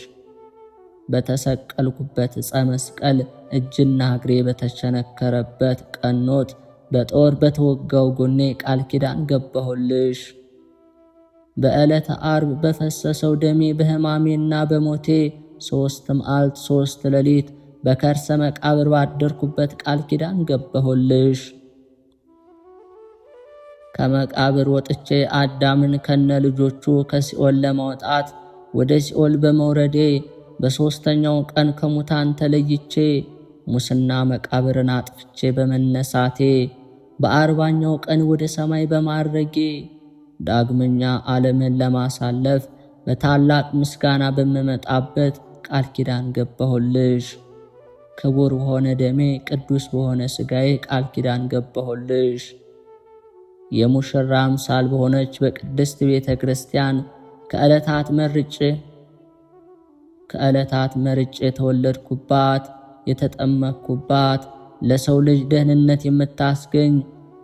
በተሰቀልኩበት ዕፀ መስቀል እጅና እግሬ በተቸነከረበት ቀኖት በጦር በተወጋው ጎኔ ቃል ኪዳን ገባሁልሽ። በዕለተ ዓርብ በፈሰሰው ደሜ በሕማሜና በሞቴ 3 መዓልት 3 ሌሊት በከርሰ መቃብር ባደርኩበት ቃል ኪዳን ገባሁልሽ። ከመቃብር ወጥቼ አዳምን ከነ ልጆቹ ከሲኦል ለማውጣት ወደ ሲኦል በመውረዴ በሦስተኛው ቀን ከሙታን ተለይቼ ሙስና መቃብርን አጥፍቼ በመነሳቴ በ40ኛው ቀን ወደ ሰማይ በማረጌ ዳግመኛ ዓለምን ለማሳለፍ በታላቅ ምስጋና በመመጣበት ቃል ኪዳን ገባሁልሽ። ክቡር በሆነ ደሜ ቅዱስ በሆነ ሥጋዬ ቃል ኪዳን ገባሁልሽ። የሙሽራ አምሳል በሆነች በቅድስት ቤተ ክርስቲያን ከዕለታት መርጬ የተወለድኩባት የተጠመቅኩባት ለሰው ልጅ ደህንነት የምታስገኝ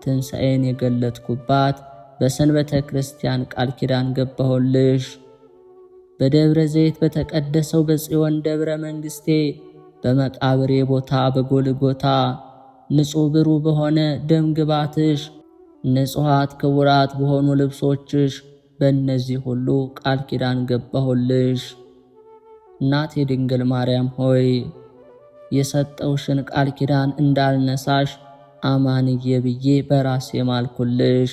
ትንሣኤን የገለጥኩባት በሰንበተ ክርስቲያን ቃል ኪዳን ገባሁልሽ። በደብረ ዘይት በተቀደሰው በጽዮን ደብረ መንግሥቴ በመቃብሬ ቦታ በጎልጎታ ንጹሕ ብሩህ በሆነ ደም ግባትሽ ንጹሐት ክቡራት በሆኑ ልብሶችሽ በእነዚህ ሁሉ ቃል ኪዳን ገባሁልሽ። እናቴ ድንግል ማርያም ሆይ የሰጠውሽን ቃል ኪዳን እንዳልነሳሽ አማንዬ ብዬ በራሴ ማልኩልሽ።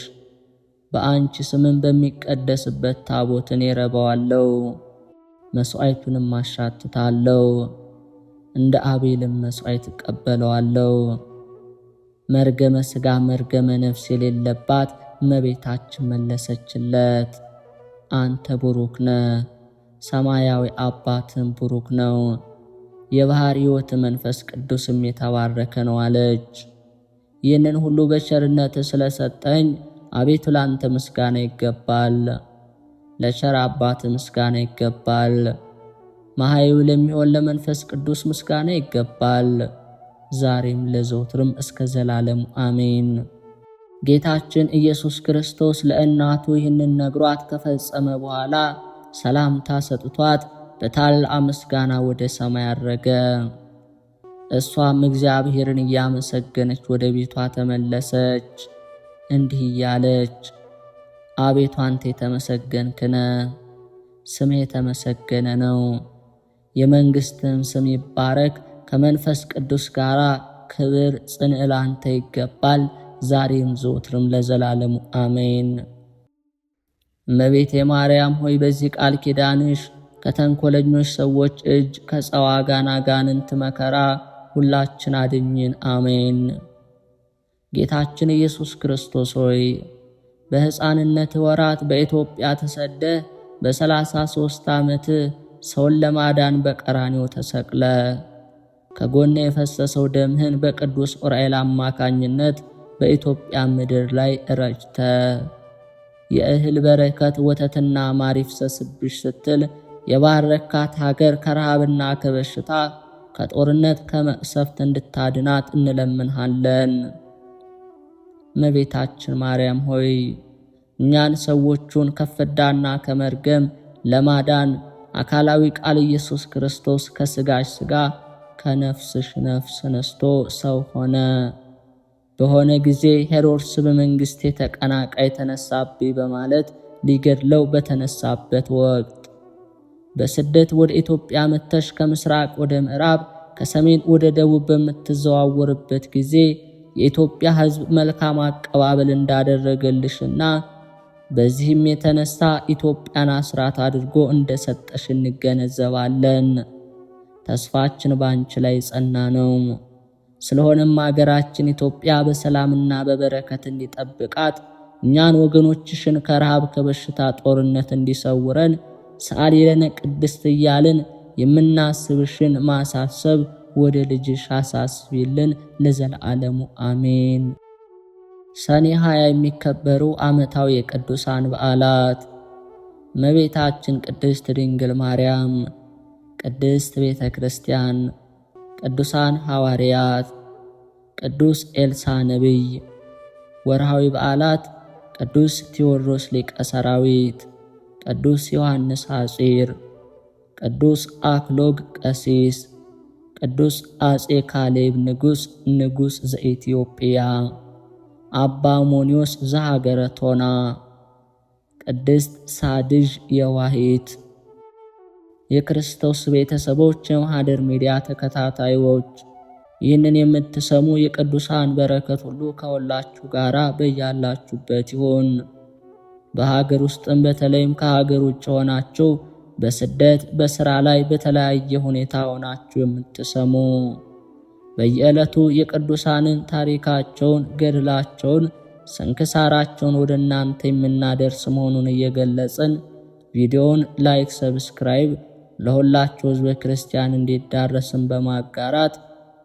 በአንቺ ስምን በሚቀደስበት ታቦትን እረባዋለሁ፣ መሥዋዕቱንም አሻትታለሁ፣ እንደ አቤልም መሥዋዕት እቀበለዋለሁ። መርገመ ሥጋ መርገመ ነፍስ የሌለባት እመቤታችን መለሰችለት። አንተ ቡሩክ ነህ፣ ሰማያዊ አባትም ቡሩክ ነው፣ የባሕር ሕይወት መንፈስ ቅዱስም የተባረከ ነው አለች። ይህንን ሁሉ በቸርነት ስለሰጠኝ አቤቱ ላንተ ምስጋና ይገባል። ለቸር አባት ምስጋና ይገባል። መሐይው ለሚሆን ለመንፈስ ቅዱስ ምስጋና ይገባል። ዛሬም ለዘውትርም እስከ ዘላለም አሜን። ጌታችን ኢየሱስ ክርስቶስ ለእናቱ ይህንን ነግሯት ከፈጸመ በኋላ ሰላምታ ሰጥቷት በታላቅ ምስጋና ወደ ሰማይ አረገ። እሷም እግዚአብሔርን እያመሰገነች ወደ ቤቷ ተመለሰች። እንዲህ እያለች አቤቱ አንተ የተመሰገንክ ነህ፣ ስምህ የተመሰገነ ነው። የመንግሥትህም ስም ይባረክ። ከመንፈስ ቅዱስ ጋር ክብር ጽንዕ ላንተ ይገባል፣ ዛሬም ዘወትርም ለዘላለሙ አሜን። እመቤቴ ማርያም ሆይ በዚህ ቃል ኪዳንሽ ከተንኰለኞች ሰዎች እጅ ከጸዋጋን አጋንንት መከራ ሁላችን አድኝን፣ አሜን። ጌታችን ኢየሱስ ክርስቶስ ሆይ በሕፃንነት ወራት በኢትዮጵያ ተሰደህ በ33 ዓመት ሰውን ለማዳን በቀራንዮ ተሰቅለ ከጎነ የፈሰሰው ደምህን በቅዱስ ዑራኤል አማካኝነት በኢትዮጵያ ምድር ላይ ረጭተ የእህል በረከት ወተትና ማር ይፍሰስብሽ ስትል የባረካት ሀገር ከረሃብና ከበሽታ ከጦርነት ከመቅሰፍት እንድታድናት እንለምንሃለን። እመቤታችን ማርያም ሆይ እኛን ሰዎቹን ከፍዳና ከመርገም ለማዳን አካላዊ ቃል ኢየሱስ ክርስቶስ ከስጋሽ ስጋ ከነፍስሽ ነፍስ ነስቶ ሰው ሆነ። በሆነ ጊዜ ሄሮድስ በመንግስት ተቀናቃይ ተነሳብኝ በማለት ሊገድለው በተነሳበት ወቅት በስደት ወደ ኢትዮጵያ መተሽ ከምስራቅ ወደ ምዕራብ ከሰሜን ወደ ደቡብ በምትዘዋወርበት ጊዜ የኢትዮጵያ ሕዝብ መልካም አቀባበል እንዳደረገልሽና በዚህም የተነሳ ኢትዮጵያን አስራት አድርጎ እንደሰጠሽ እንገነዘባለን። ተስፋችን ባንቺ ላይ ጸና ነው። ስለሆነም ሀገራችን ኢትዮጵያ በሰላምና በበረከት እንዲጠብቃት እኛን ወገኖችሽን ከረሃብ ከበሽታ ጦርነት እንዲሰውረን ሰአሊ ለነ ቅድስት እያልን የምናስብሽን ማሳሰብ ወደ ልጅሽ አሳስቢልን ለዘላለሙ አሜን። ሰኔ 20 የሚከበሩ ዓመታዊ የቅዱሳን በዓላት እመቤታችን ቅድስት ድንግል ማርያም፣ ቅድስት ቤተ ክርስቲያን፣ ቅዱሳን ሐዋርያት፣ ቅዱስ ኤልሳ ነቢይ። ወርሃዊ በዓላት ቅዱስ ቴዎድሮስ ሊቀ ሰራዊት፣ ቅዱስ ዮሐንስ ሐጺር፣ ቅዱስ አክሎግ ቀሲስ፣ ቅዱስ አጼ ካሌብ ንጉሥ ዘኢትዮጵያ፣ አባ ሞኒዮስ ዘሀገረ ቶና፣ ቅድስት ሳድዥ የዋሂት። የክርስቶስ ቤተሰቦች፣ የማኅደር ሚዲያ ተከታታዮች ይህንን የምትሰሙ የቅዱሳን በረከት ሁሉ ከሁላችሁ ጋራ በያላችሁበት ይሁን። በሀገር ውስጥም በተለይም ከሀገር ውጭ ሆናችሁ በስደት በሥራ ላይ በተለያየ ሁኔታ ሆናችሁ የምትሰሙ በየዕለቱ የቅዱሳንን ታሪካቸውን፣ ገድላቸውን፣ ስንክሳራቸውን ወደ እናንተ የምናደርስ መሆኑን እየገለጽን ቪዲዮውን ላይክ፣ ሰብስክራይብ ለሁላችሁ ሕዝበ ክርስቲያን እንዲዳረስን በማጋራት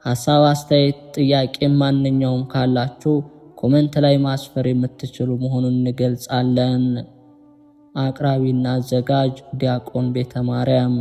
ሐሳብ፣ አስተያየት፣ ጥያቄ ማንኛውም ካላችሁ ኮሜንት ላይ ማስፈር የምትችሉ መሆኑን እንገልጻለን። አቅራቢና አዘጋጅ ዲያቆን ቤተ ማርያም